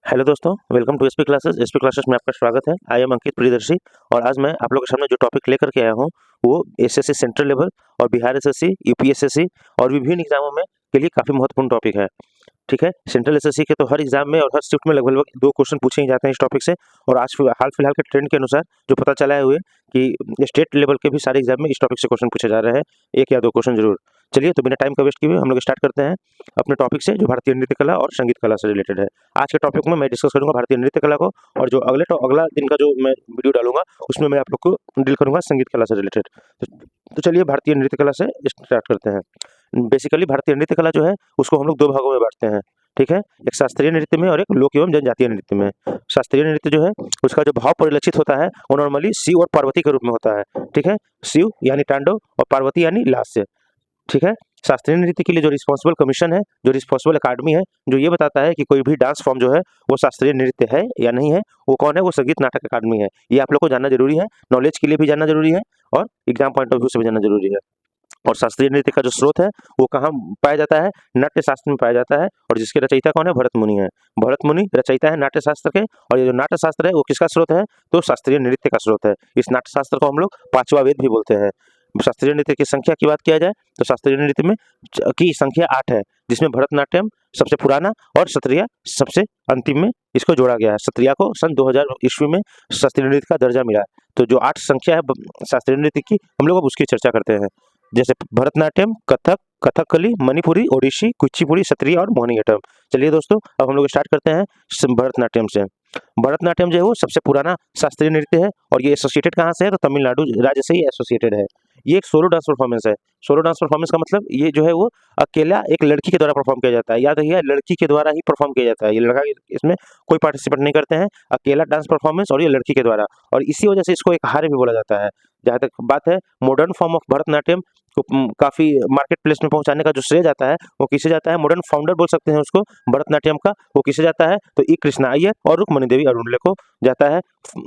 Hello दोस्तों, welcome to SP classes. SP classes में आपका स्वागत है। आई एम अंकित प्रियदर्शी और आज मैं आप लोगों के सामने जो टॉपिक लेकर के आया हूँ वो एसएससी सेंट्रल लेवल और बिहार एसएससी, यूपी एसएससी और विभिन्न एग्जामों में के लिए काफ़ी महत्वपूर्ण टॉपिक है। ठीक है, सेंट्रल एसएससी के तो हर एग्जाम में और हर शिफ्ट में लगभग 2 क्वेश्चन पूछे ही जाते हैं इस टॉपिक से। और आज हाल फिलहाल के ट्रेंड के अनुसार जो पता चला है हुए कि स्टेट लेवल के भी सारे एग्जाम में इस टॉपिक से क्वेश्चन पूछे जा रहे हैं, 1 या 2 क्वेश्चन जरूर। चलिए तो बिना टाइम का वेस्ट किए हुए हम लोग स्टार्ट करते हैं अपने टॉपिक से, जो भारतीय नृत्य कला और संगीत कला से रिलेटेड है। आज के टॉपिक में मैं डिस्कस करूंगा भारतीय नृत्य कला को, और जो अगला दिन का जो मैं वीडियो डालूंगा उसमें मैं आप लोग को डील करूंगा संगीत कला से रिलेटेड। तो चलिए भारतीय नृत्य कला से स्टार्ट करते हैं। बेसिकली भारतीय नृत्य कला जो है उसको हम लोग 2 भागों में बांटते हैं। ठीक है, एक शास्त्रीय नृत्य में और एक लोक एवं जनजातीय नृत्य में। शास्त्रीय नृत्य जो है उसका जो भाव परिलक्षित होता है वो नॉर्मली शिव और पार्वती के रूप में होता है। ठीक है, शिव यानी तांडव और पार्वती यानी लास्य। ठीक है, शास्त्रीय नृत्य के लिए जो रिस्पॉन्सिबल कमीशन है, जो रिस्पॉन्सिबल अकादमी है, जो ये बताता है कि कोई भी डांस फॉर्म जो है वो शास्त्रीय नृत्य है या नहीं है, वो कौन है? वो संगीत नाटक अकादमी है। ये आप लोग को जानना जरूरी है, नॉलेज के लिए भी जानना जरूरी है और एग्जाम पॉइंट ऑफ व्यू से भी जानना जरूरी है। और शास्त्रीय नृत्य का जो स्रोत है वो कहाँ पाया जाता है? नाट्य शास्त्र में पाया जाता है। और जिसके रचयिता कौन है? भरत मुनि है। भरत मुनि रचयिता है नाट्य शास्त्र के। और ये जो नाट्य शास्त्र है वो किसका स्रोत है? तो शास्त्रीय नृत्य का स्रोत है। इस नाट्य शास्त्र को हम लोग 5वां वेद भी बोलते हैं। शास्त्रीय नृत्य की संख्या की बात किया जाए तो शास्त्रीय नृत्य में की संख्या 8 है, जिसमें भरतनाट्यम सबसे पुराना और सत्रिया सबसे अंतिम में इसको जोड़ा गया है। सत्रिया को सन 2000 ईस्वी में शास्त्रीय नृत्य का दर्जा मिला है। तो जो 8 संख्या है शास्त्रीय नृत्य की, हम लोग अब उसकी चर्चा करते हैं। जैसे भरतनाट्यम, कथक, कथकली, मणिपुरी, ओडिसी, कुचिपुड़ी, सत्रिय और मोहिनीअट्टम। चलिए दोस्तों, अब हम लोग स्टार्ट करते हैं भरतनाट्यम से। भरतनाट्यम जो है वो सबसे पुराना शास्त्रीय नृत्य है और ये एसोसिएटेड कहाँ से है? तो तमिलनाडु राज्य से ही एसोसिएटेड है। ये एक सोलो डांस परफॉर्मेंस है। सोलो डांस परफॉर्मेंस का मतलब ये जो है वो अकेला एक लड़की के द्वारा परफॉर्म किया जाता है। याद रखिए, लड़की के द्वारा ही परफॉर्म किया जाता है। ये लड़का इसमें कोई पार्टिसिपेट नहीं करते हैं। अकेला डांस परफॉर्मेंस और ये लड़की के द्वारा, और इसी वजह से इसको एक हार्य भी बोला जाता है। जहाँ तक बात है मॉडर्न फॉर्म ऑफ भरतनाट्यम को काफी मार्केट प्लेस में पहुंचाने का जो श्रेय जाता है वो किसे जाता है? मॉडर्न फाउंडर बोल सकते हैं उसको भरतनाट्यम का। वो किसे जाता है? तो ई कृष्णा अय्यर और रुक्मणी देवी अरुणले को जाता है।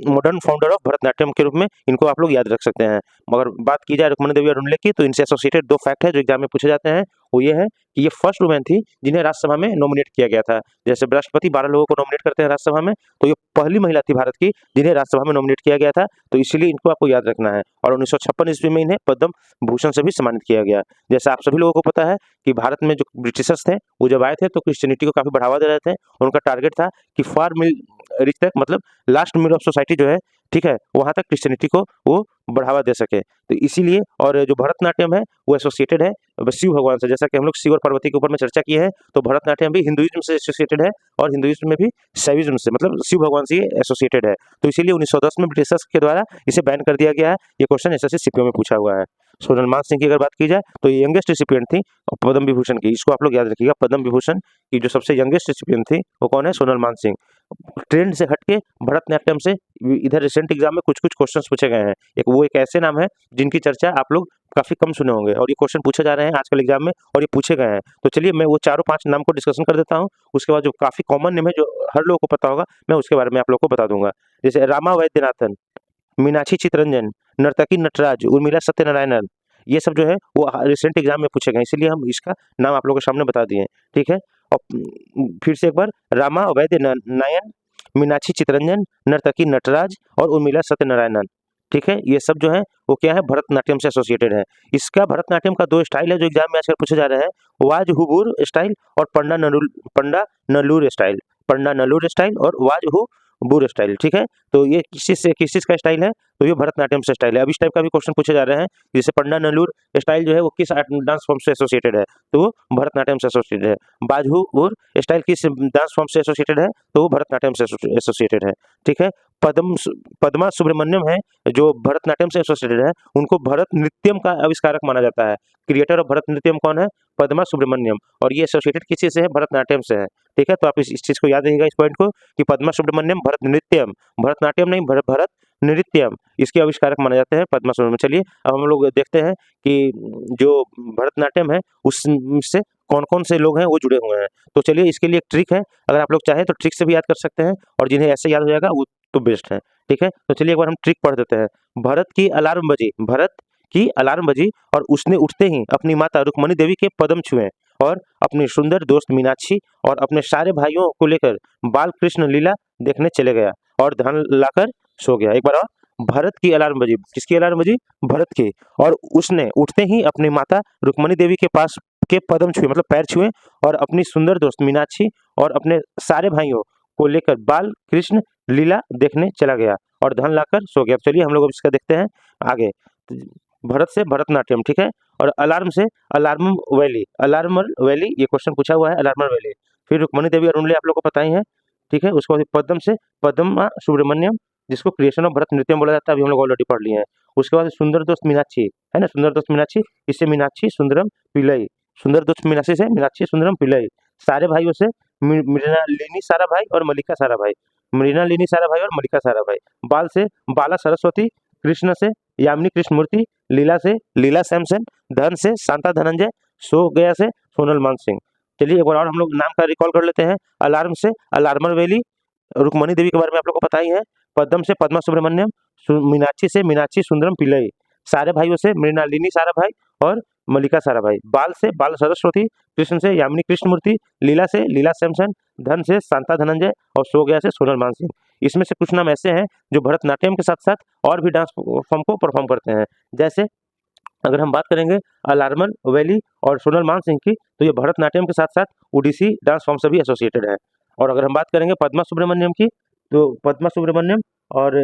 मॉडर्न फाउंडर ऑफ भरतनाट्यम के रूप में इनको आप लोग याद रख सकते हैं। मगर बात की जाए रुक्मणी देवी अरुणले की, तो इनसे एसोसिएटेड 2 फैक्ट है जो एग्जाम में पूछे जाते हैं। वो ये है कि ये फर्स्ट वुमेन थी जिन्हें राज्यसभा में नॉमिनेट किया गया था। जैसे राष्ट्रपति 12 लोगों को नॉमिनेट करते हैं राज्यसभा में, तो ये पहली महिला थी भारत की जिन्हें राज्यसभा में नॉमिनेट किया गया था। तो इसीलिए इनको आपको याद रखना है। और 1956 ईस्वी में इन्हें पद्म भूषण से भी सम्मानित किया गया। जैसे आप सभी लोगों को पता है कि भारत में जो ब्रिटिशर्स थे वो जब आए थे तो क्रिश्चियनिटी को काफी बढ़ावा दे रहे थे। उनका टारगेट था कि फार मिल रिच तक, मतलब लास्ट मिड ऑफ सोसाइटी जो है, ठीक है, वहां तक क्रिश्चियनिटी को वो बढ़ावा दे सके। तो इसीलिए, और जो भरतनाट्यम है वो एसोसिएटेड है शिव भगवान से। जैसा कि हम लोग शिव और पार्वती के ऊपर में चर्चा की है, तो भरतनाट्यम भी हिंदुइज्म से एसोसिएटेड है और हिंदुइज्म में भी शैविज्म से, मतलब शिव भगवान से एसोसिएटेड है। तो इसीलिए 1910 में ब्रिटिशर्स के द्वारा इसे बैन कर दिया गया है। ये क्वेश्चन एसएससी सीपीओ में पूछा हुआ है। सोनल मान सिंह की अगर बात की जाए तो ये यंगेस्ट रिसिपिएंट थी पद्म विभूषण की। इसको आप लोग याद रखिएगा, पद्म विभूषण की जो सबसे यंगेस्ट रिसिपिएंट थी वो कौन है? सोनल मान सिंह। ट्रेंड से हटके भरतनाट्यम से इधर रिसेंट एग्जाम में कुछ कुछ क्वेश्चंस पूछे गए हैं। एक ऐसे नाम है जिनकी चर्चा आप लोग काफी कम सुने होंगे और ये क्वेश्चन पूछे जा रहे हैं आजकल एग्जाम में, और ये पूछे गए हैं। तो चलिए मैं वो चारों 5 नाम को डिस्कशन कर देता हूँ। उसके बाद जो काफी कॉमन नेम है जो हर लोगों को पता होगा, मैं उसके बारे में आप लोग को बता दूंगा। जैसे रामा वैद्यनाथन, मीनाक्षी चितरंजन, नर्तकी नटराज, उर्मिला सत्यनारायणन, ये सब जो है वो रिसेंट एग्जाम में पूछे गए, इसीलिए हम इसका नाम आप लोगों के सामने बता दिए। ठीक है, और फिर से एक बार, रामा वैद्य नायन, मीनाक्षी चितरंजन, नर्तकी नटराज और उर्मिला सत्यनारायणन। ठीक है, ये सब जो है वो क्या है? भरतनाट्यम से एसोसिएटेड है। इसका भरतनाट्यम का 2 स्टाइल है जो एग्जाम में आजकल पूछे जा रहे हैं, वाज हुबूर स्टाइल और पंडा नलूर स्टाइल और वाज हुबूर स्टाइल। ठीक है, तो ये किस चीज का स्टाइल है? तो ये भरतनाट्यम से स्टाइल है। अब इस टाइप का भी क्वेश्चन पूछे जा रहे हैं, जैसे पंडा नलूर स्टाइल जो है वो किस डांस फॉर्म से एसोसिएटेड है? तो वो भरतनाट्यम से एसोसिएटेड है। बाजहुर स्टाइल किस डांस फॉर्म से एसोसिएटेड है? तो वो भरतनाट्यम से एसोसिएटेड है। ठीक है, पद्मा सुब्रमण्यम है जो भरतनाट्यम से एसोसिएटेड है, उनको भरत नृत्यम का आविष्कारक माना जाता है। क्रिएटर ऑफ भरत नृत्यम कौन है? पद्मा सुब्रमण्यम। और ये एसोसिएटेड किस चीज से है? भरतनाट्यम से है। ठीक है, तो आप इस चीज को याद रखिएगा, इस पॉइंट को, कि पद्मा सुब्रमण्यम भरत नृत्यम, भरतनाट्यम नहीं, भरत नृत्यम, इसके आविष्कारक माने जाते हैं पद्मा सुब्रमण्यम। चलिए अब हम लोग देखते हैं कि जो भरतनाट्यम है उससे कौन कौन से लोग हैं वो जुड़े हुए हैं। तो चलिए इसके लिए एक ट्रिक है, अगर आप लोग चाहें तो ट्रिक से भी याद कर सकते हैं, और जिन्हें ऐसे याद हो जाएगा वो तो बेस्ट है। ठीक है, तो चलिए एक बार हम ट्रिक पढ़ देते हैं। भरत की अलार्म बजी और उसने उठते ही अपनी माता रुक्मणी देवी के पदम छुए और अपनी सुंदर दोस्त मीनाक्षी और अपने सारे भाइयों को लेकर बाल कृष्ण लीला देखने चले गया और धन लाकर सो गया। एक बार और, भरत की अलार्म बजी। किसकी अलार्म बजी? भरत की। और उसने उठते ही अपनी माता रुक्मणी देवी के पास के पदम छुए, मतलब पैर छुए, और अपनी सुंदर दोस्त मीनाक्षी और अपने सारे भाइयों को लेकर बाल कृष्ण लीला देखने चला गया और धन लाकर सो गया। चलिए हम लोग अब इसका देखते हैं आगे। भरत से भरतनाट्यम, ठीक है, और अलार्म से अलार्म वैली। अलार्मर वैली, ये क्वेश्चन पूछा हुआ है, अलार्मर वैली। फिर रुक्मणी देवी अरुणले आप लोग को पता ही है, ठीक है। उसके बाद पद्म से पद्मा सुब्रमण्यम, जिसको क्रिएशन ऑफ भरतनाट्यम बोला जाता है, अभी हम लोग ऑलरेडी पढ़ लिए हैं। उसके बाद सुंदर दोस्त मीनाक्षी, है ना, सुंदर दोस्त मीनाक्षी, इससे मीनाक्षी सुंदरम पिल्लई। सुंदर दोस्त मीनाक्षी से मीनाक्षी सुंदरम पिल्लई। सारे भाइयों से मृणालिनी सारा भाई और मल्लिका सारा भाई। मृणालिनी सारा भाई और मल्लिका सारा भाई। बाल से बाला सरस्वती, कृष्ण से यामिनी कृष्णमूर्ति, लीला से लीला सैमसन, धन से शांता धनंजय, सो गया से सोनल मान सिंह। चलिए एक बार और हम लोग नाम का रिकॉल कर लेते हैं। अलार्म से अलार्मर वैली, रुक्मणी देवी के बारे में आप लोग को पता ही है। पद्म से पद्मा सुब्रमण्यम, मीनाक्षी से मीनाक्षी सुंदरम पिल्लई। सारे भाइयों से मृणालिनी सारा भाई और मल्लिका सारा भाई। बाल से बाल सरस्वती, कृष्ण से यामिनी कृष्णमूर्ति, लीला से लीला सैमसन, धन से शांता धनंजय और सो गया से सोनल मान सिंह। इसमें से कुछ नाम ऐसे हैं जो भरतनाट्यम के साथ साथ और भी डांस फॉर्म को परफॉर्म करते हैं। जैसे अगर हम बात करेंगे अलार्मर वैली और सोनल मान सिंह की, तो ये भरतनाट्यम के साथ साथ ओडिसी डांस फॉर्म से भी एसोसिएटेड है। और अगर हम बात करेंगे पद्मा सुब्रमण्यम की, तो पद्मा सुब्रमण्यम और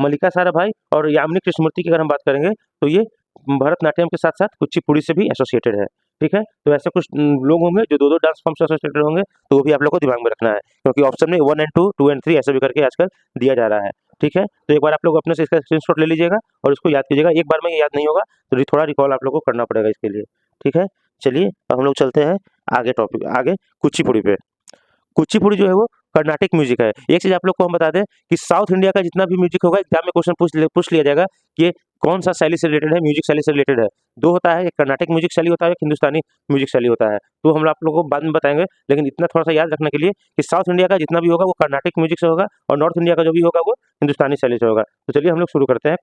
मल्लिका सारा भाई और यामिनी कृष्णमूर्ति की अगर हम बात करेंगे, तो ये भरतनाट्यम के साथ साथ कुचिपुड़ी से भी एसोसिएटेड है, ठीक है। तो ऐसे कुछ लोग होंगे जो दो डांस फॉर्म से एसोसिएटेड होंगे, तो वो भी आप लोग को दिमाग में रखना है, क्योंकि ऑप्शन में 1 and 2, 2 and 3 ऐसे भी करके आजकल दिया जा रहा है, ठीक है। तो एक बार आप लोग अपने से इसका स्क्रीनशॉट ले लीजिएगा और इसको याद कीजिएगा। एक बार में ये याद नहीं होगा, तो थोड़ा रिकॉल आप लोग को करना पड़ेगा इसके लिए, ठीक है। चलिए अब हम लोग चलते हैं आगे टॉपिक, आगे कुचिपुड़ी पे। कुचिपुड़ी जो है वो कर्नाटिक म्यूजिक है। एक चीज आप लोग को हम बता दें कि साउथ इंडिया का जितना भी म्यूजिक होगा, एग्जाम में क्वेश्चन पूछ लिया जाएगा कि ये कौन सा शैली से रिलेटेड है, म्यूजिक शैली से रिलेटेड है। दो होता है, एक कर्नाटिक म्यूजिक शैली होता है, एक हिंदुस्तानी म्यूजिक शैली होता है। तो हम आप लोगों को बाद में बताएंगे, लेकिन इतना थोड़ा सा याद रखने के लिए कि साउथ इंडिया का जितना भी होगा वो कर्नाटिक म्यूजिक से होगा और नॉर्थ इंडिया का जो भी होगा वो हिंदुस्तानी शैली से होगा। तो चलिए हम लोग शुरू करते हैं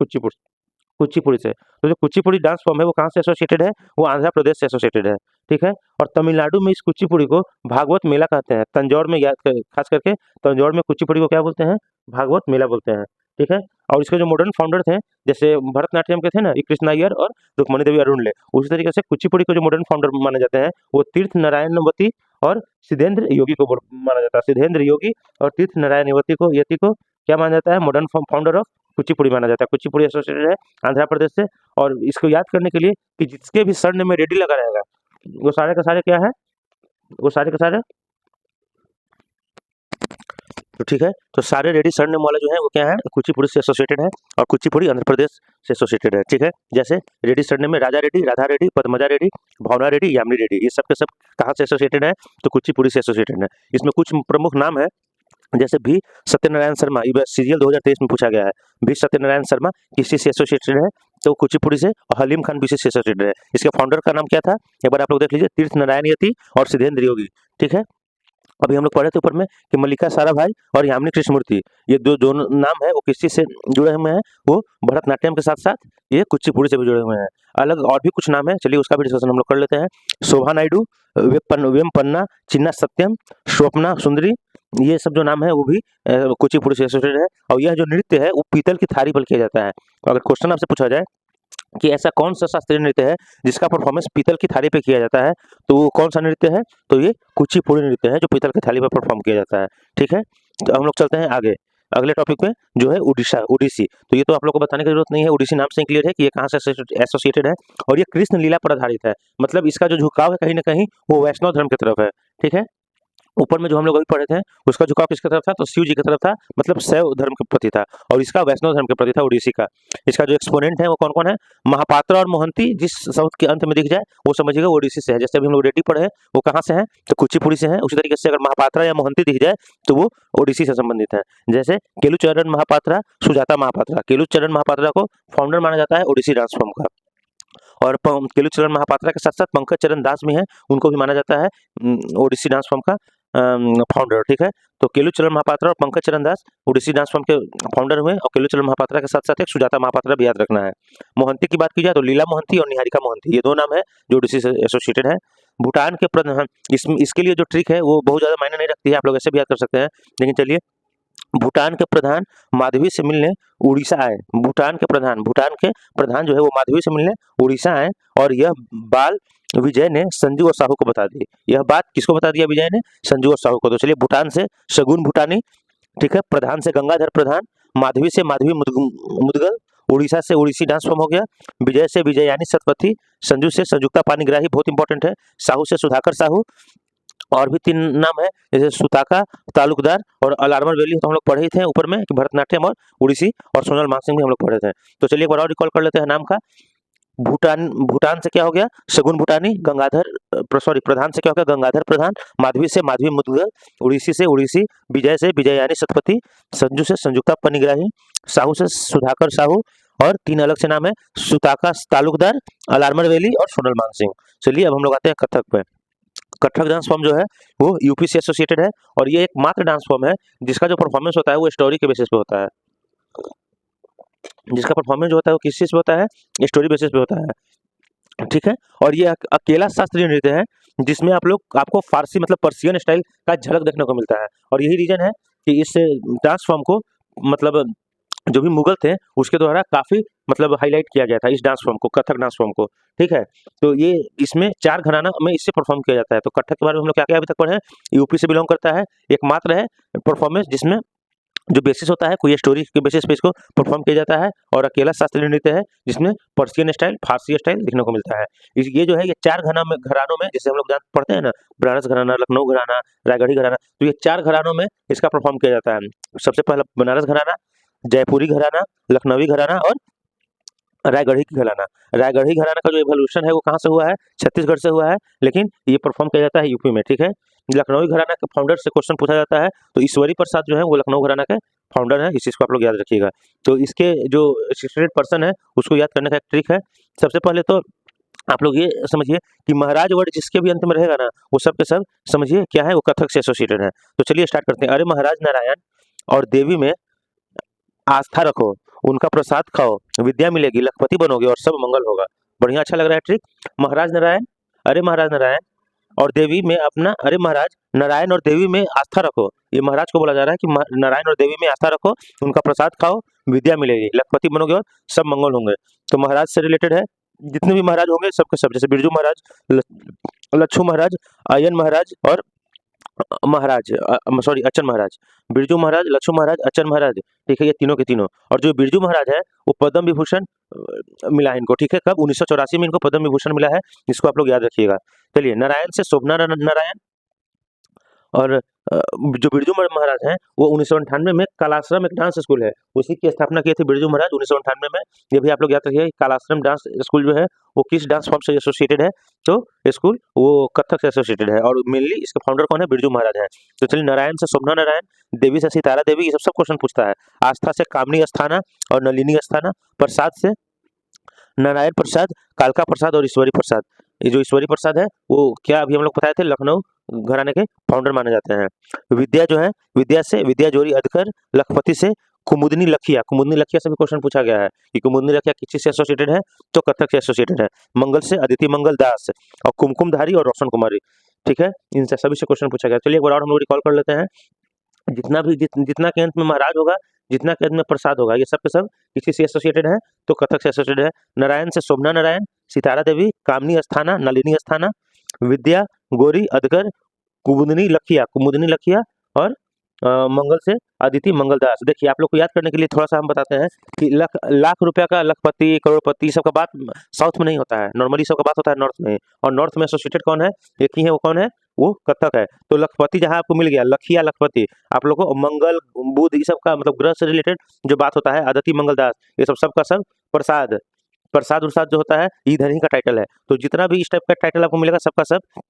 कुचिपुड़ी से। तो जो कुचिपुड़ी डांस फॉर्म है वो कहाँ से एसोसिएटेड है? वो आंध्र प्रदेश से एसोसिएटेड है, ठीक है। और तमिलनाडु में इस कुचिपुड़ी को भागवत मेला कहते हैं। तंजौर में खास करके तंजौर में कुचिपुड़ी को क्या बोलते हैं? भागवत मेला बोलते हैं, ठीक है। और इसके जो मॉडर्न फाउंडर थे, जैसे भरतनाट्यम के थे ना, ये कृष्ण अय्यर और रुक्मणी देवी अरुणले, उसी तरीके से कुचिपुड़ी के जो मॉडर्न फाउंडर माने जाते हैं वो तीर्थ नारायणवती और सिद्धेंद्र योगी को माना जाता है। सिद्धेंद्र योगी और तीर्थ नारायण यति को क्या माना जाता है? मॉडर्न फाउंडर ऑफ कुचिपुड़ी माना जाता है। कुचिपुड़ी एसोसिएटेड है आंध्र प्रदेश से। और इसको याद करने के लिए कि जिसके भी सरनेम में रेड्डी लगा रहेगा, वो सारे का सारे क्या है? वो सारे का सारे, तो ठीक है। तो सारे रेड्डी सरनेम वाला जो है वो क्या है? कुचिपुड़ी से एसोसिएटेड है और कुचिपुड़ी आंध्र प्रदेश से एसोसिएटेड है, ठीक है। जैसे रेड्डी सरनेम में राजा रेड्डी, राधा रेड्डी, पद्मजा रेड्डी, भावना रेड्डी, यामिनी रेड्डी, ये सब के सब कहाँ से एसोसिएटेड है? तो कुचिपुड़ी से एसोसिएटेड है। इसमें कुछ प्रमुख नाम है, जैसे भी सत्यनारायण शर्मा, सीरियल 2023 में पूछा गया है, भी सत्यनारायण शर्मा किसी से एसोसिएटेड है? तो कुचिपुड़ी से। और हलीम खान भी से एसोसिएटेड है। इसके फाउंडर का नाम क्या था? एक बार आप लोग देख लीजिए, तीर्थ नारायण यति और सिद्धेंद्र योगी, ठीक है। अभी हम लोग पढ़े थे ऊपर में कि मल्लिका सारा भाई और यामिनी कृष्णमूर्ति, ये दो नाम है वो किसी से जुड़े हुए हैं? वो भरतनाट्यम के साथ साथ ये कुचिपुड़ी से भी जुड़े हुए हैं। अलग और भी कुछ नाम है, चलिए उसका भी डिस्कशन हम लोग कर लेते हैं। शोभा नायडू, वेमपन्ना, चिन्ना सत्यम, स्वप्ना सुंदरी, ये सब जो नाम है वो भी कुचिपुड़ी से एसोसिएटेड है। और यह जो नृत्य है वो पीतल की थाली पर किया जाता है। अगर क्वेश्चन आपसे पूछा जाए कि ऐसा कौन सा शास्त्रीय नृत्य है जिसका परफॉर्मेंस पीतल की थाली पे किया जाता है, तो वो कौन सा नृत्य है? तो ये कुचिपुड़ी नृत्य है जो पीतल की थाली पर परफॉर्म किया जाता है, ठीक है। तो हम लोग चलते हैं आगे अगले टॉपिक पे, जो है ओडिसी। तो ये तो आप लोग को बताने की जरूरत नहीं है, ओडिसी नाम से क्लियर है कि ये कहाँ से एसोसिएटेड है। और ये कृष्ण लीला पर आधारित है, मतलब इसका जो झुकाव है कहीं ना कहीं वो वैष्णव धर्म की तरफ है, ठीक है। ऊपर में जो हम लोग अभी पढ़े थे उसका झुकाव किसकी तरफ था? तो शिव जी की तरफ था, मतलब शैव धर्म के प्रति था। और इसका वैष्णव धर्म के प्रति था ओडिसी का। इसका जो एक्सपोनेंट है वो कौन कौन है? महापात्रा और मोहंती, जिस शब्द के अंत में दिख जाए वो समझिएगा ओडिसी से है। जैसे अभी हम लोग रेड्डी पढ़े हैं वो कहाँ से है? तो कुचिपुड़ी से है। उसी तरीके से अगर महापात्रा या मोहंती दिख जाए तो वो ओडिसी से संबंधित है। जैसे केलुचरण महापात्रा, सुजाता महापात्रा। केलुचरण महापात्रा को फाउंडर माना जाता है ओडिसी डांस फॉर्म का। और केलुचरण महापात्रा के साथ साथ पंकज चरण दास भी हैं, उनको भी माना जाता है ओडिसी डांस फॉर्म का फाउंडर, ठीक है। तो केलुचरण महापात्रा और पंकज चरण दास ओडिसी डांस फॉर्म के फाउंडर हुए। और केलुचरण महापात्रा के साथ साथ एक सुजाता महापात्रा भी याद रखना है। मोहंती की बात की जाए तो लीला मोहंती और निहारिका मोहंती, ये दो नाम है जो ओडिसी से एसोसिएटेड है। भूटान के प्रधान, इसके लिए जो ट्रिक है वो बहुत ज़्यादा मायने नहीं रखती है, आप लोग ऐसे भी याद कर सकते हैं। लेकिन चलिए, भूटान के प्रधान माधवी से मिलने उड़ीसा आए। भूटान के प्रधान जो है वो माधवी से मिलने उड़ीसा आए और यह बाल विजय ने संजू और साहू को बता दी। यह बात किसको बता दिया विजय ने? संजू और साहू को। तो चलिए, भूटान से शगुन भूटानी, ठीक है, प्रधान से गंगाधर प्रधान, माधवी से माधवी मुदगल, उड़ीसा से उड़ीसी डांस फॉर्म हो गया, विजय से विजयानी सतपथी, संजू से संयुक्ता पाणिग्राही, बहुत इंपॉर्टेंट है, साहू से सुधाकर साहू, और भी 3 नाम है जैसे सुताका, तालुकदार और अलार्मर वैली, तो हम लोग पढ़े ही थे ऊपर में कि भरतनाट्यम और उड़ीसी, और सोनल मानसिंह भी हम लोग पढ़े थे। तो चलिए एक बार और रिकॉल कर लेते हैं नाम का। भूटान से क्या हो गया? शगुन भूटानी, प्रधान से क्या हो गया? गंगाधर प्रधान, माधवी से माधवी मुदगल, उड़ीसी से उड़ीसी, विजय से विजयानी सतपथी, संजू से संयुक्ता पाणिग्राही, साहू से सुधाकर साहू, और 3 अलग से नाम है सुताका तालुकदार, अलार्मर वैली और सोनल मानसिंह। चलिए अब हम लोग आते हैं कथक पे। कथक डांस फॉर्म जो है वो यूपी से एसोसिएटेड है और ये एकमात्र डांस फॉर्म है जिसका जो परफॉर्मेंस होता है वो स्टोरी के बेसिस पे होता है। जिसका परफॉर्मेंस जो होता है वो किस चीज पे होता है? स्टोरी बेसिस पे होता है, ठीक है। और ये अकेला शास्त्रीय नृत्य है जिसमें आपको फारसी मतलब पर्शियन स्टाइल का झलक देखने को मिलता है। और यही रीजन है कि इस डांस फॉर्म को मतलब जो भी मुगल थे उसके द्वारा काफी मतलब हाईलाइट किया गया था इस डांस फॉर्म को, कथक डांस फॉर्म को, ठीक है। तो ये इसमें 4 घराना में इससे परफॉर्म किया जाता है। तो कथक के बारे में हम लोग क्या क्या अभी तक पढ़े हैं? यूपी से बिलोंग करता है, एकमात्र है परफॉर्मेंस जिसमें जो बेसिस होता है कोई स्टोरी के बेसिस पे इसको परफॉर्म किया जाता है, और अकेला शास्त्रीय नृत्य है जिसमें पर्शियन स्टाइल, फारसी स्टाइल देखने को मिलता है। ये जो है ये 4 घरानों में जैसे हम लोग पढ़ते हैं ना, बनारस घराना, लखनऊ घराना, रायगढ़ी घराना, तो ये 4 घरानों में इसका परफॉर्म किया जाता है। सबसे पहला बनारस घराना, जयपुरी घराना, लखनवी घराना और रायगढ़ी घराना। रायगढ़ी घराना का जो एवोल्यूशन है वो कहाँ से हुआ है? छत्तीसगढ़ से हुआ है, लेकिन ये परफॉर्म किया जाता है यूपी में, ठीक है। लखनवी घराना के फाउंडर से क्वेश्चन पूछा जाता है, तो ईश्वरी प्रसाद जो है वो लखनऊ घराना के फाउंडर है, इस चीज को आप लोग याद रखिएगा। तो इसके जो 68 पर्सन है उसको याद करने का एक ट्रिक है। सबसे पहले तो आप लोग ये समझिए कि महाराज वर्ड जिसके भी अंत में रहेगा ना वो सब के सब समझिए क्या है, वो कथक से एसोसिएटेड है। तो चलिए स्टार्ट करते हैं। अरे महाराज नारायण और देवी में आस्था रखो, उनका प्रसाद खाओ, विद्या मिलेगी, लखपति बनोगे और सब मंगल होगा। बढ़िया, अच्छा लग रहा है ट्रिक। महाराज नारायण, अरे महाराज नारायण और देवी में अपना, अरे महाराज नारायण और देवी में आस्था रखो, ये महाराज को बोला जा रहा है कि नारायण और देवी में आस्था रखो, उनका प्रसाद खाओ, विद्या मिलेगी, लखपति बनोगे और सब मंगल होंगे। तो महाराज से रिलेटेड है, जितने भी महाराज होंगे सबके सब, जैसे बिरजू महाराज, लच्छू महाराज, अयन महाराज और अच्चन महाराज। बिरजू महाराज, लच्छू महाराज, अच्चन महाराज, ठीक है, ये तीनों के तीनों। और जो बिरजू महाराज है वो पद्म विभूषण मिला है इनको, ठीक है। कब? 1984 में इनको पद्म विभूषण मिला है, इसको आप लोग याद रखिएगा। चलिए, नारायण से शोभना नारायण, और जो बिरजू महाराज हैं वो 1998 में कालाश्रम एक डांस स्कूल है उसी की स्थापना की थी बिरजू महाराज 1998 में। ये भी आप लोग याद रखिए, कालाश्रम डांस स्कूल जो है वो किस डांस फॉर्म से एसोसिएटेड है? तो स्कूल वो कथक से एसोसिएटेड है और मेनली इसके फाउंडर कौन है? बिरजू महाराज है। तो चलिए, नारायण से शोभना नारायण, देवी से सितारा देवी, ये सब क्वेश्चन पूछता है। आस्था से कामनी अस्थाना और नलिनी अस्थाना, प्रसाद से नारायण प्रसाद, कालका प्रसाद और ईश्वरी प्रसाद। ये जो ईश्वरी प्रसाद है वो क्या अभी हम लोग बताए थे, लखनऊ घराने के फाउंडर माने जाते हैं। विद्या जो है, विद्या से विद्या जोरी अधकर, लखपति से कुमुदनी लखिया। कुमुदनी लखिया से भी क्वेश्चन पूछा गया है कि कुमुदनी लखिया किस चीज से एसोसिएटेड है? तो कथक से एसोसिएटेड है। मंगल से अदिति मंगल दास और कुमकुमधारी और रोशन कुमारी, ठीक है, इनसे सभी से क्वेश्चन पूछा गया। चलिए एक बार और हम लोग रिकॉल कर लेते हैं। जितना के अंत में महाराज होगा, जितना के अंत में प्रसाद होगा, ये सब के सब किसी से एसोसिएटेड है? तो कथक से एसोसिएटेड है। नारायण से शोभना नारायण, सितारा देवी, कामनी अस्थाना, नलिनी अस्थाना, विद्या गोरी अधकर, कुमुदनी लखिया और मंगल से अदिति मंगलदास। देखिए, आप लोग को याद करने के लिए थोड़ा सा हम बताते हैं कि लाख रुपया का लखपति, करोड़पति, सब का बात साउथ में नहीं होता है, नॉर्मली सब का बात होता है नॉर्थ में। और नॉर्थ में एसोसिएटेड कौन है? एक ही है, वो कौन है? वो कथक है। तो लखपति जहां आपको मिल गया, लखिया लखपति, आप लोग को मंगल बुध ये सब का मतलब ग्रह से रिलेटेड जो बात होता है, अदिति मंगलदास, ये सब का सब प्रसाद उरसाद जो होता है इधर ही का टाइटल है। तो जितना भी इस टाइप का टाइटल आपको मिलेगा सबका सब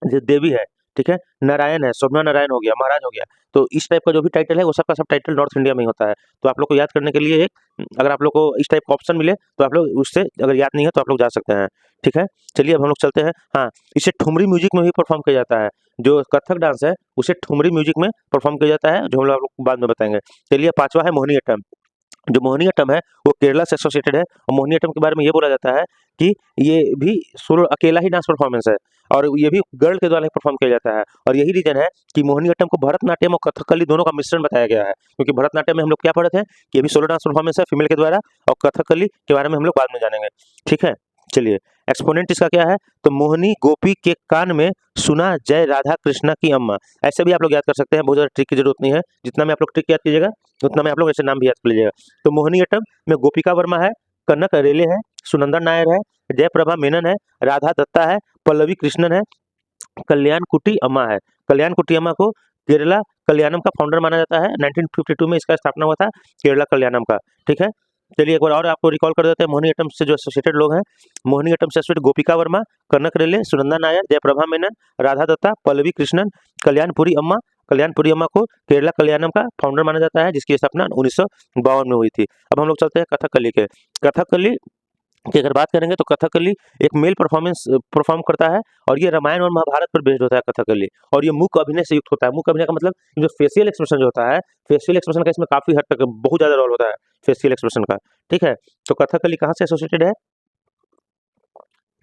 जो देवी है, ठीक है, नारायण है, शोभना नारायण हो गया, महाराज हो गया, तो इस टाइप का जो भी टाइटल है वो सबका सब टाइटल नॉर्थ इंडिया में ही होता है। तो आप लोग को याद करने के लिए अगर आप लोग को इस टाइप का ऑप्शन मिले तो आप लोग उससे, अगर याद नहीं है तो आप लोग जा सकते हैं, ठीक है। चलिए अब हम लोग चलते हैं। हाँ, इसे ठुमरी म्यूजिक में भी परफॉर्म किया जाता है। जो कथक डांस है उसे ठुमरी म्यूजिक में परफॉर्म किया जाता है, जो हम लोग आप लोग बाद में बताएंगे। चलिए, 5वां है मोहिनीअट्टम। जो मोहिनीअट्टम है वो केरला से एसोसिएटेड है और मोहिनीअट्टम के बारे में ये बोला जाता है कि ये भी सोलो अकेला ही डांस परफॉर्मेंस है। और ये भी गर्ल के द्वारा ही परफॉर्म किया जाता है। और यही रीजन है कि मोहिनीअट्टम को भरतनाट्यम और कथकली दोनों का मिश्रण बताया गया है, क्योंकि भरतनाट्यम में हम लोग क्या पढ़े थे कि ये भी सोलो डांस परफॉर्मेंस है फीमेल के द्वारा, और कथकली के बारे में हम लोग बाद में जानेंगे। ठीक है, चलिए एक्सपोनेंट इसका क्या है, तो मोहिनी गोपी के कान में सुना जय राधा कृष्णा की अम्मा। ऐसे भी आप लोग याद कर सकते हैं, बहुत ज़्यादा ट्रिक की जरूरत नहीं है, जितना में आप लोग ट्रिक याद कीजिएगा उतना में आप लोग ऐसे नाम भी याद कर लीजिएगा। तो मोहिनीअट्टम में गोपिका वर्मा है, कनक रेले है, सुनंदन नायर है, जयप्रभा मेनन है, राधा दत्ता है, पल्लवी कृष्णन है, कल्याण कुट्टी अम्मा है। कल्याण कुट्टी अम्मा को केरला कल्याणम का फाउंडर माना जाता है। 1952 में इसका स्थापना हुआ था केरला कल्याणम का। ठीक है, चलिए एक बार और आपको रिकॉल कर देते हैं मोहिनीअट्टम से जो एसोसिएटेड लोग हैं। मोहिनीअट्टम से एसोसिएटेड गोपिका वर्मा, कनक रेले, सुनंदा नायर, जयप्रभा मेनन, राधा दत्ता, पल्लवी कृष्णन, कल्याणपुरी अम्मा। कल्याणपुरी अम्मा को केरला कल्याणम का फाउंडर माना जाता है, जिसकी स्थापना 1952 में हुई थी। अब हम लोग चलते हैं कथकली के। कथकली की अगर बात करेंगे तो कथकली एक मेल परफॉर्म करता है, और ये रामायण और महाभारत पर बेस्ड होता है कथकली, और ये मूक अभिनय से युक्त होता है। मूक अभिनय का मतलब जो फेशियल एक्सप्रेशन जो होता है, फेशियल एक्सप्रेशन का इसमें काफी हद तक बहुत ज्यादा रोल होता है फेशियल एक्सप्रेशन का। ठीक है, तो कथकली कहाँ से एसोसिएटेड है,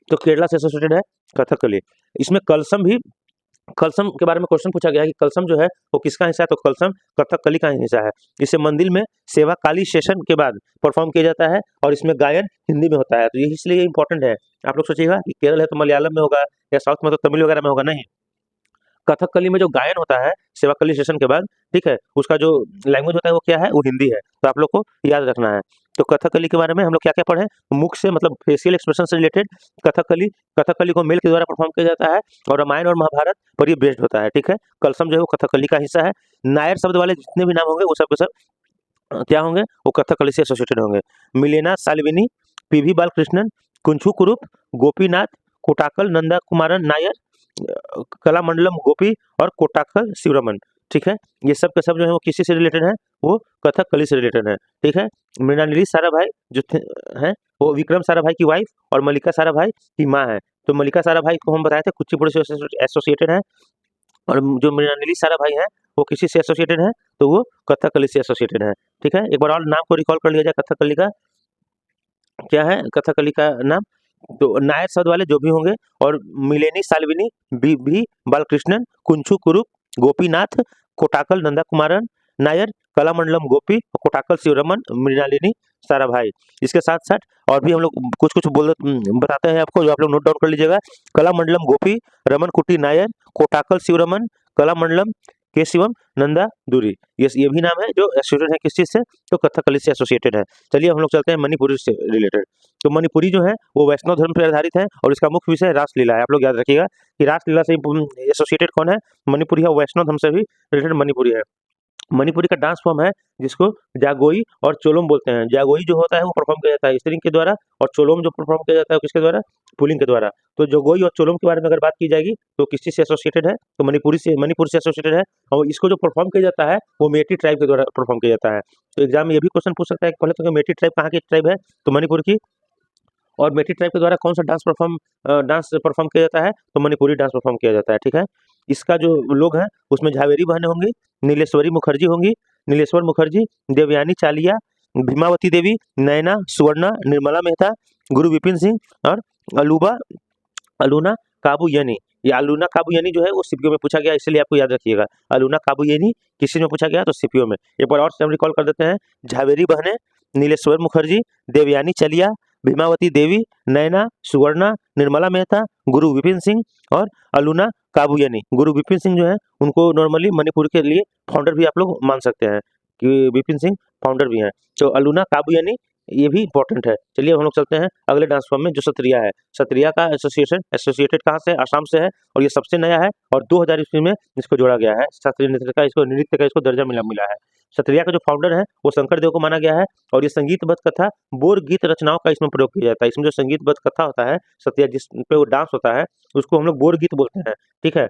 तो केरला से एसोसिएटेड है कथकली। इसमें कलसम भी, कलसम के बारे में क्वेश्चन पूछा गया है कि कलसम जो है वो किसका हिस्सा है, तो कलसम कथकली का हिस्सा है। इसे मंदिर में सेवा काली सेशन के बाद परफॉर्म किया जाता है, और इसमें गायन हिंदी में होता है। तो ये इसलिए इंपॉर्टेंट है। आप लोग सोचिएगा कि केरल है तो मलयालम में होगा या साउथ में तो तमिल वगैरह में होगा, नहीं। कथकली में जो गायन होता है सेवाकली सेशन के बाद, ठीक है, उसका जो लैंग्वेज होता है वो क्या है, वो हिंदी है। तो आप लोग को याद रखना है। तो कथकली के बारे में हम लोग क्या क्या पढ़े, मुख से मतलब फेशियल एक्सप्रेशन से रिलेटेड कथकली को मेल के द्वारा परफॉर्म किया जाता है, और रामायण और महाभारत पर ये बेस्ड होता है। ठीक है, कलसम जो है वो कथकली का हिस्सा है। नायर शब्द वाले जितने भी नाम होंगे वो सब के सब क्या होंगे, वो कथकली से एसोसिएटेड होंगे। मिलेना साल्विनी, पीवी बालकृष्णन, कुंछू कुरूप, गोपीनाथ, कोटाकल नंदा कुमारन नायर, कलामंडलम गोपी और कोटाकल शिवरमन। ठीक है, ये सब के सब जो है वो किसी से रिलेटेड है, वो कथकली से रिलेटेड है। ठीक है, मृणालिनी साराभाई जो है वो विक्रम साराभाई की वाइफ और मल्लिका साराभाई की माँ है। तो मल्लिका साराभाई को हम बताए थे कुचिपुड़ी से एसोसिएटेड है, और जो मृणालिनी साराभाई है वो किसी से एसोसिएटेड है, तो वो कथकली से एसोसिएटेड है। ठीक है, एक बार और नाम को रिकॉल कर लिया जाए कथकली का, क्या है कथकली का नाम, तो नायर शब्द वाले जो भी होंगे, और मिलेनी साल्विनी, बी बालकृष्णन, कुंछू कुरूप, गोपीनाथ, कोटाकल नंदा कुमारन नायर, कलामंडलम गोपी, कोटाकल शिवरमन, मृणालिनी साराभाई। इसके साथ साथ और भी हम लोग कुछ कुछ बताते हैं आपको, जो आप लोग नोट डाउन कर लीजिएगा। कलामंडलम गोपी, रमन कुट्टी नायर, कोटाकल शिवरमन, कलामंडलम के शिवम, नंदा दूरी, ये भी नाम है जो एसोसिएटेड है किस चीज से, तो कथकली से एसोसिएटेड है। चलिए हम लोग चलते हैं मणिपुरी से रिलेटेड। तो मणिपुरी जो है वो वैष्णव धर्म पर आधारित है, और इसका मुख्य विषय रासलीला है। आप लोग याद रखिएगा कि रासलीला से एसोसिएटेड कौन है, मणिपुरी है, वैष्णव धर्म से भी रिलेटेड मणिपुरी है। मणिपुरी का डांस फॉर्म है जिसको जागोई और चोलोम बोलते हैं। जागोई जो होता है वो परफॉर्म किया जाता है स्त्रीलिंग के द्वारा, और चोलोम जो परफॉर्म किया जाता है किसके द्वारा, पुल्लिंग के द्वारा। तो जागोई और चोलोम के बारे में अगर बात की जाएगी तो किस चीज से एसोसिएटेड है, तो मणिपुर से एसोसिएटेड है। और इसको जो परफॉर्म किया जाता है वो मेटी ट्राइब के द्वारा परफॉर्म किया जाता है। तो एग्जाम में ये भी क्वेश्चन पूछ सकता है कि पहले तो मेटी ट्राइब कहाँ की ट्राइब है, तो मणिपुर की। और मेटी ट्राइब के द्वारा कौन सा डांस परफॉर्म किया जाता है, तो मणिपुरी डांस परफॉर्म किया जाता है। ठीक है, इसका जो लोग हैं उसमें झावेरी बहनें होंगी, नीलेश्वरी मुखर्जी होंगी, नीलेश्वर मुखर्जी, देवयानी चालिया, भीमावती देवी, नयना सुवर्णा, निर्मला मेहता, गुरु विपिन सिंह, और अलूना काबूयनी। ये अलूना काबूयनी जो है वो सीपीओ में पूछा गया, इसलिए आपको याद रखिएगा। अलूना काबूयनी किसी में पूछा गया तो सीपीओ में। एक बार और से हम रिकॉल कर देते हैं। झावेरी बहनें, नीलेश्वर मुखर्जी, देवयानी चलिया, भीमावती देवी, नयना सुवर्णा, निर्मला मेहता, गुरु विपिन सिंह और अलूना काबूयनी। गुरु विपिन सिंह जो है उनको नॉर्मली मणिपुर के लिए फाउंडर भी आप लोग मान सकते हैं कि विपिन सिंह फाउंडर भी हैं। तो अलूना काबूयनी ये भी इंपॉर्टेंट है। चलिए हम लोग चलते हैं अगले डांस फॉर्म में जो सत्रिया है। सत्रिया का एसोसिएटेड कहाँ से, आसाम से है, और ये सबसे नया है, और 2000 ईस्वी में इसको जोड़ा गया है। सत्रिय नृत्य का इसको दर्जा मिला है। सत्रिया का जो फाउंडर है वो शंकर देव को माना गया है, और ये संगीतबद्ध कथा बोर गीत रचनाओं का इसमें प्रयोग किया जाता है। इसमें जो संगीतबद्ध कथा होता है सत्रिया जिस पे वो डांस होता है उसको हम लोग बोर गीत बोलते हैं। ठीक है,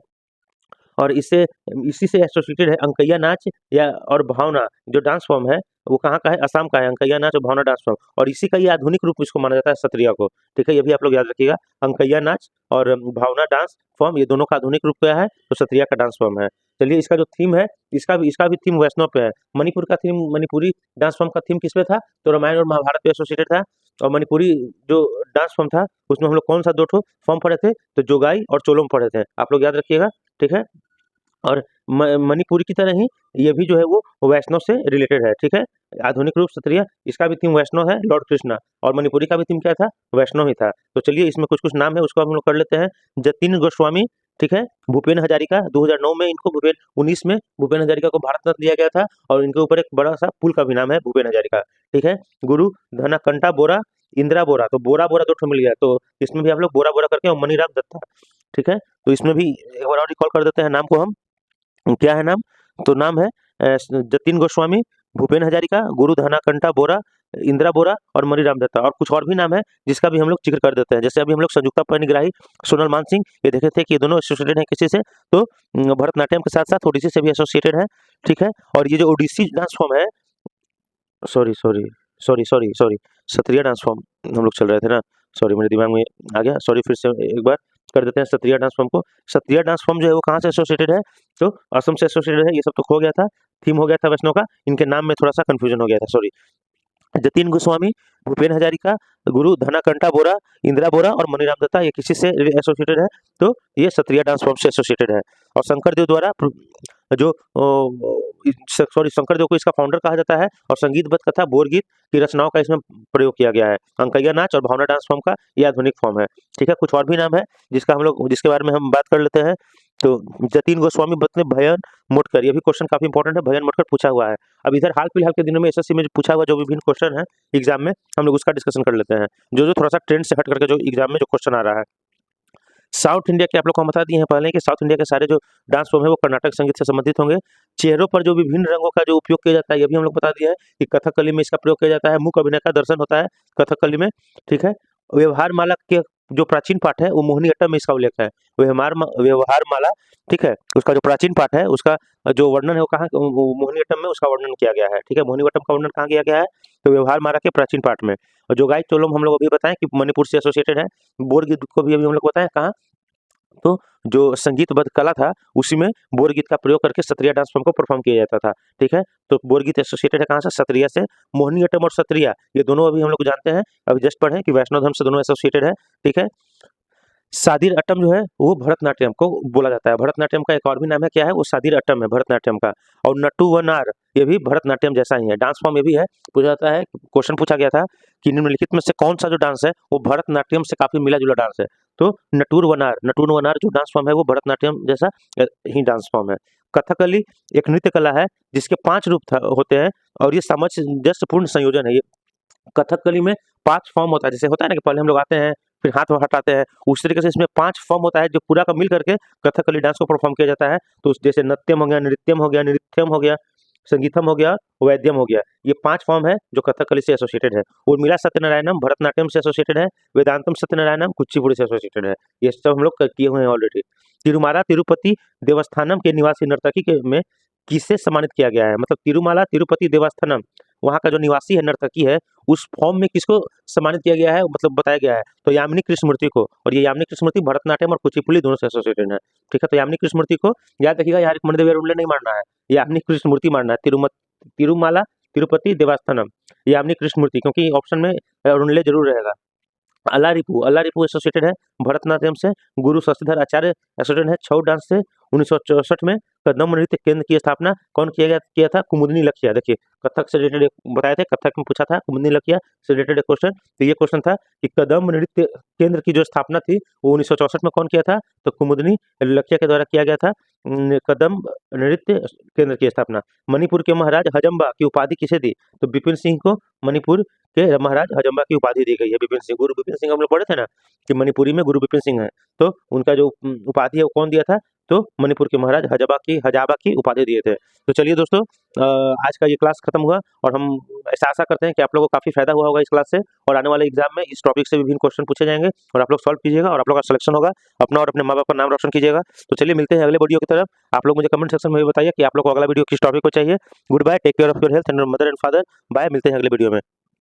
और इसी से एसोसिएटेड है अंकैया नाच या और भावना जो डांस फॉर्म है, वो कहाँ का है, असम का है, अंकैया नाच और भावना डांस फॉर्म, और इसी का ये आधुनिक रूप इसको माना जाता है सत्रिया को। ठीक है, ये भी आप लोग याद रखिएगा। अंकैया नाच और भावना डांस फॉर्म ये दोनों का आधुनिक रूप क्या है, तो सत्रिया का डांस फॉर्म है। चलिए इसका जो थीम है इसका भी थीम वैष्णव पे है। मणिपुर का थीम, मणिपुरी डांस फॉर्म का थीम किस पे था, तो रामायण और महाभारत पे एसोसिएटेड था। और मणिपुरी जो डांस फॉर्म था उसमें हम लोग कौन सा 2 ठो फॉर्म पढ़े थे, तो जोगाई और चोलोम पढ़े थे, आप लोग याद रखिएगा, ठीक है। और मणिपुरी की तरह ही ये भी जो है वो वैष्णव से रिलेटेड है, ठीक है। आधुनिक रूप क्षत्रिय, इसका भी थीम वैष्णव है, लॉर्ड कृष्णा, और मणिपुरी का भी थीम क्या था, वैष्णव ही था। तो चलिए इसमें कुछ कुछ नाम है उसको हम लोग कर लेते हैं। जतिन गोस्वामी, ठीक है। भूपेन हजारिका, 2009 में इनको 19 में भूपेन हजारिका को भारत रत्न दिया गया था, और इनके ऊपर एक बड़ा सा पुल का भी नाम है भूपेन हजारिका, ठीक है। गुरु धनाकंटा बोरा, इंदिरा बोरा, तो बोरा बोरा 2 ठो मिल गया, तो इसमें भी आप लोग बोरा बोरा करके, और मनीराम दत्ता, ठीक है। तो इसमें भी एक बार और रिकॉल कर देते हैं नाम को हम, क्या है नाम, तो नाम है जतिन गोस्वामी, भूपेन हजारिका, गुरु धनाकंटा बोरा, इंदिरा बोरा और मणिराम दत्ता, और कुछ और भी नाम है जिसका भी हम लोग जिक्र कर देते हैं। जैसे अभी हम लोग संयुक्ता परिग्राही, सोनल मानसिंह, ये देखे थे कि ये दोनों एसोसिएटेड हैं किसी से, तो भरतनाट्यम के साथ साथ ओडिसी से भी एसोसिएटेड है, ठीक है। और ये जो ओडिसी डांस फॉर्म है, sorry sorry sorry sorry sorry Sattriya dance form हम लोग चल रहे थे ना, सॉरी मेरे दिमाग में आ गया, सॉरी, फिर से एक बार कर देते हैं सत्रिया डांस फॉर्म को। सत्रिया डांस फॉर्म जो है वो कहाँ से एसोसिएटेड है, तो असम से एसोसिएटेड है, ये सब तो खो गया था, थीम हो गया था वैष्णव का, इनके नाम में थोड़ा सा कंफ्यूजन हो गया था, सॉरी। जतिन गोस्वामी, भूपेन हजारिका, गुरु धनाकंटा बोरा, इंदिरा बोरा और मणिराम दत्ता, ये किसी से एसोसिएटेड है, तो ये सत्रिया डांस फॉर्म से एसोसिएटेड है। और शंकर देव द्वारा जो सॉरी शंकर देव को इसका फाउंडर कहा जाता है, और संगीतबद्ध कथा बोरगीत की रचनाओं का इसमें प्रयोग किया गया है। अंकैया नाच और भावना डांस फॉर्म का ये आधुनिक फॉर्म है, ठीक है। कुछ और भी नाम है जिसके बारे में हम बात कर लेते हैं। तो जतिन गोस्वामी बतने भयन मोटकर, ये भी क्वेश्चन काफी इंपॉर्टेंट है, भयन मोटकर पूछा हुआ है। अब इधर हाल फिलहाल के दिनों में एसएससी में जो पूछा हुआ जो विभिन्न क्वेश्चन है एग्जाम में, हम लोग उसका डिस्कशन कर लेते हैं, जो थोड़ा सा ट्रेंड से हट करके जो एग्जाम में जो क्वेश्चन आ रहा है। साउथ इंडिया के आप लोग को हम बता दिए हैं पहले कि साउथ इंडिया के सारे जो डांस फॉर्म है वो कर्नाटक संगीत से संबंधित होंगे। चेहरों पर जो विभिन्न रंगों का जो उपयोग किया जाता है, ये भी हम लोग बता दिया है कि कथकली में इसका प्रयोग किया जाता है, मूक अभिनय का दर्शन होता है कथकली में, ठीक है। व्यवहार माला के जो प्राचीन पाठ है वो मोहिनीअट्टम में इसका उल्लेख है। व्यवहार माला, ठीक है, उसका जो प्राचीन पाठ है उसका जो वर्णन है वो कहाँ, मोहिनीअट्टम में उसका वर्णन किया गया है, ठीक है। मोहिनीअट्टम का वर्णन कहाँ किया गया है, तो व्यवहार माला के प्राचीन पाठ में। और जोगाई चोलम हम लोग अभी बताएं कि मणिपुर से एसोसिएटेड है। बोरगीत को भी अभी हम लोग बताएं कहाँ, तो जो संगीतबद्ध कला था उसी में बोरगीत का प्रयोग करके सत्रिया डांस फॉर्म को परफॉर्म किया जाता था, ठीक है। तो बोरगीत एसोसिएटेड है कहाँ से, सत्रिया से। मोहिनीअट्टम और सत्रिया ये दोनों अभी हम लोग जानते हैं, अभी जस्ट पढ़े कि वैष्णव धर्म से दोनों एसोसिएटेड है, ठीक है। सादिर अट्टम जो है वो भरतनाट्यम को बोला जाता है। भरतनाट्यम का एक और भी नाम है, क्या है वो, सादिर अट्टम है भरतनाट्यम का। और नट्टू व नार ये भी भरतनाट्यम जैसा ही है, डांस फॉर्म ये भी है। पूछा जाता है, क्वेश्चन पूछा गया था कि निम्नलिखित में से कौन सा जो डांस है वो भरतनाट्यम से काफी मिला जुला डांस है, तो नटूर व नार जो डांस फॉर्म है वो भरतनाट्यम जैसा ही डांस फॉर्म है। कथकली एक नृत्य कला है जिसके 5 रूप होते हैं, और ये सामंजस्यपूर्ण संयोजन है। ये कथकली में 5 फॉर्म होता है, जैसे होता है ना कि पहले हम लोग आते हैं फिर हाथ हटाते हैं, उस तरीके से इसमें 5 फॉर्म होता है जो पूरा का मिल करके कथकली डांस को परफॉर्म किया जाता है। तो जैसे नृत्यम हो गया, नृत्यम हो गया, नृत्यम हो गया, संगीतम हो गया, वैद्यम हो गया, ये 5 फॉर्म है जो कथकली से एसोसिएटेड है। उर्मिला सत्यनारायणम भरतनाट्यम से एसोसिएटेड है, वेदांतम सत्यनारायणम कुचिपुड़ी से एसोसिएटेड है। ये सब हम लोग किए हुए हैं ऑलरेडी। तिरुमाला तिरुपति देवस्थानम के निवासी नर्तकी के में किसे सम्मानित किया गया है, मतलब तिरुमाला तिरुपति देवस्थानम वहाँ का जो निवासी है नर्तकी है उस फॉर्म में किसको सम्मानित किया गया है, मतलब बताया गया है, तो यामिनी कृष्णमूर्ति को। और ये यामिनी कृष्णमूर्ति भरतनाट्यम और कुचिपुड़ी दोनों से एसोसिएटेड है, ठीक है। तो यामिनी कृष्णमूर्ति को याद रखिएगा, यहाँ मणिदेव उल्ले नहीं मारना है, यामिनी कृष्णमूर्ति मारना है। तिरुमाला तिरुपति देवस्थानम यामिनी कृष्णमूर्ति, क्योंकि ऑप्शन में उल्ले जरूर रहेगा। अल्लारिपू एसोसिएटेड है भरतनाट्यम से। गुरु शशिधर आचार्य एसोसिएटेड है छऊ डांस से। 1964 में कदम नृत्य केंद्र की स्थापना कौन किया था, कुमुदनी लखिया। देखिए कथक से रिलेटेड बताए थे, कथक में पूछा था, कुमुदनी लखिया से रिलेटेड क्वेश्चन। तो ये क्वेश्चन था कि कदम नृत्य केंद्र की जो स्थापना थी वो 1964 में कौन किया था, तो कुमुदनी लखिया के द्वारा किया गया था कदम नृत्य केंद्र की स्थापना। मणिपुर के महाराज हजम्बा की उपाधि किसे दी, तो विपिन सिंह को मणिपुर के महाराज हजम्बा की उपाधि दी गई है। विपिन सिंह, गुरु विपिन सिंह हम लोग पढ़े थे ना कि मणिपुरी में गुरु विपिन सिंह है, तो उनका जो उपाधि है वो कौन दिया था, तो मणिपुर के महाराज हजाबा की उपाधि दिए थे। तो चलिए दोस्तों, आज का ये क्लास खत्म हुआ, और हम ऐसा आशा करते हैं कि आप लोगों को काफी फायदा हुआ होगा इस क्लास से, और आने वाले एग्जाम में इस टॉपिक से विभिन्न क्वेश्चन पूछे जाएंगे और आप लोग सॉल्व कीजिएगा और आप लोग का सिलेक्शन होगा, अपना और अपने माँ बाप का नाम रोशन कीजिएगा। तो चलिए मिलते हैं अगले वीडियो की तरफ। आप लोग मुझे कमेंट सेक्शन में भी बताइए कि आप लोग को अगला वीडियो किस टॉपिक को चाहिए। Goodbye, take care of your health and mother and father. Bye, मिलते हैं अगले वीडियो में।